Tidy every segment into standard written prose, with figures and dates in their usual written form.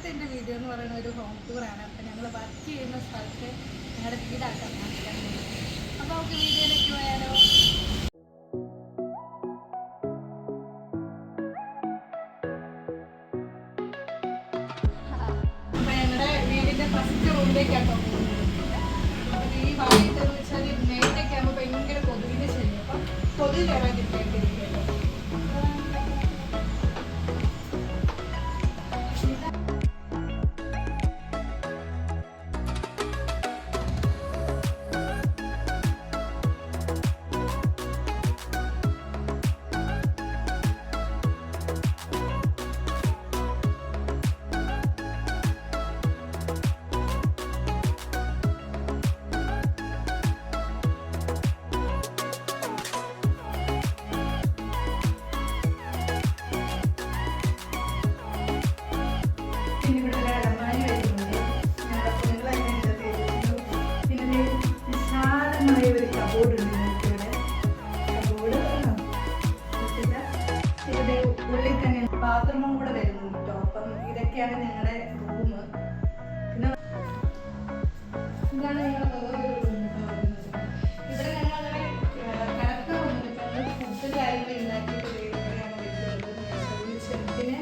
ഇന്നത്തെ എൻ്റെ വീഡിയോ എന്ന് പറയുന്ന ഒരു ഹോം ടൂറാണ്. അപ്പം ഞങ്ങൾ വർക്ക് ചെയ്യുന്ന സ്ഥലത്ത് ഞങ്ങളുടെ വീടാക്കാൻ കാണിക്കാൻ പോകുന്നത്. അപ്പോൾ നമുക്ക് വീഡിയോയിലേക്ക് പോയാലോ. അപ്പം ഞങ്ങളുടെ വീടിൻ്റെ ഫസ്റ്റ് റൂമിലേക്കാണ് പോകുന്നത്. അപ്പം ഈ ഭാഗത്തെന്ന് വെച്ചാൽ നേരത്തൊക്കെ ആകുമ്പോൾ ഭയങ്കര കൊതുകിൻ്റെ ശല്യം. അപ്പം കൊതുക് കയറാൻ കിട്ടിയിട്ടിരിക്കുകയല്ലോ. ഉള്ളിൽ തന്നെ ബാത്റൂമും കൂടെ വരുന്നുണ്ട് കേട്ടോ. അപ്പം ഇതൊക്കെയാണ് ഞങ്ങളുടെ റൂം. പിന്നെ ഇതാണ് ഞങ്ങളുടെ വേറൊരു റൂം വരുന്നത്. ഇവിടെ ഞങ്ങൾ കണക്കൊന്നും ഫുഡ് കാര്യങ്ങൾ ഉണ്ടാക്കിയിട്ട് ഇവിടെയാണ് വെക്കുന്നത്. ചെറുപ്പിന്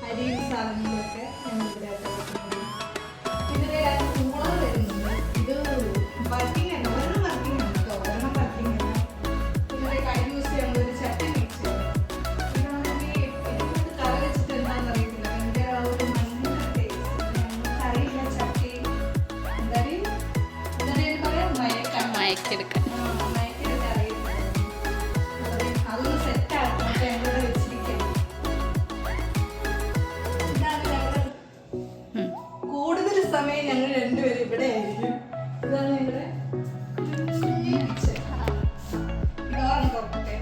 അരിയും സാധനങ്ങളൊക്കെ ഞങ്ങൾ ഇവിടെ വെക്കുന്നത്. ഇതിലെ കൂളർ വരുന്നുണ്ട്. ഇത് വർക്കിംഗ് ആണ്, ഒരെണ്ണം വർക്കിംഗ് ആണ് കേട്ടോ, ഒരെണ്ണം വർക്കിംഗ് ആണ്. ഇതിലെ കൈ യൂസ് ചെയ്യുന്നത് ഒരു ചട്ടി മിക്സ് ചെയ്യും. അതൊന്ന് സെറ്റ് ആക്കണം. ഞങ്ങളിവിടെ വെച്ചിരിക്കണം. കൂടുതൽ സമയം ഞങ്ങൾ രണ്ടുപേരും ഇവിടെ ആയിരിക്കും. ഇതാണ് ഞങ്ങളുടെ കിച്ചൺ. ഡോറ് തുറക്കട്ടെ.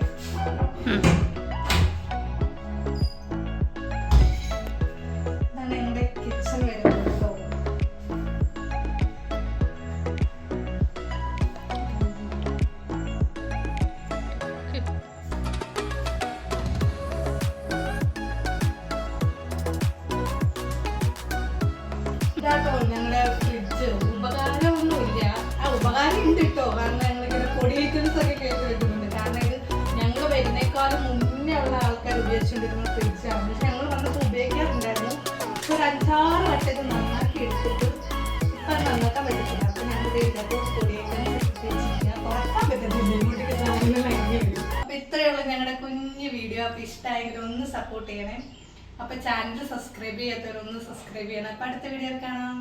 ഇതാണ് ഞങ്ങളുടെ കിച്ചൺ വരുന്നത്. ഇതാട്ടോ ഞങ്ങളുടെ ഫ്രിഡ്ജ്. ഉപകാരമൊന്നുമില്ല, ഉപകാരം ഉണ്ട് കേട്ടോ. കാരണം ഞങ്ങളിങ്ങനെ പൊടി ഐറ്റംസ് ഒക്കെ കേട്ട് വെക്കുന്നുണ്ട്. കാരണം ഇത് ഞങ്ങൾ വരുന്നേക്കാളും മുന്നേ ഉള്ള ആൾക്കാർ ഉപയോഗിച്ചുകൊണ്ടിരുന്ന ഫ്രിഡ്ജാണ്. പക്ഷെ ഞങ്ങൾ വന്നപ്പോൾ ഉപയോഗിക്കാറുണ്ടായിരുന്നു. ഇപ്പോൾ ഒരു 5-6 വട്ടത്തിൽ നന്നാക്കി എടുത്തിട്ട് ഇപ്പം നന്നാക്കാൻ പറ്റത്തില്ല. അപ്പം ഞങ്ങൾ ഇതിപ്പോൾ പൊടി ഐറ്റംസ് തുറക്കാൻ പറ്റത്തില്ല. ഇങ്ങോട്ടേക്ക് സാധനങ്ങൾ അങ്ങനെ വരും. അപ്പം ഇത്രയുള്ള ഞങ്ങളുടെ കുഞ്ഞു വീഡിയോ. അപ്പം ഇഷ്ടമായെങ്കിൽ ഒന്ന് സപ്പോർട്ട് ചെയ്യണേ. അപ്പോൾ ചാനൽ സബ്സ്ക്രൈബ് ചെയ്യാത്തവരൊന്ന് സബ്സ്ക്രൈബ് ചെയ്യണം. അപ്പോൾ അടുത്ത വീഡിയോയിൽ കാണാം.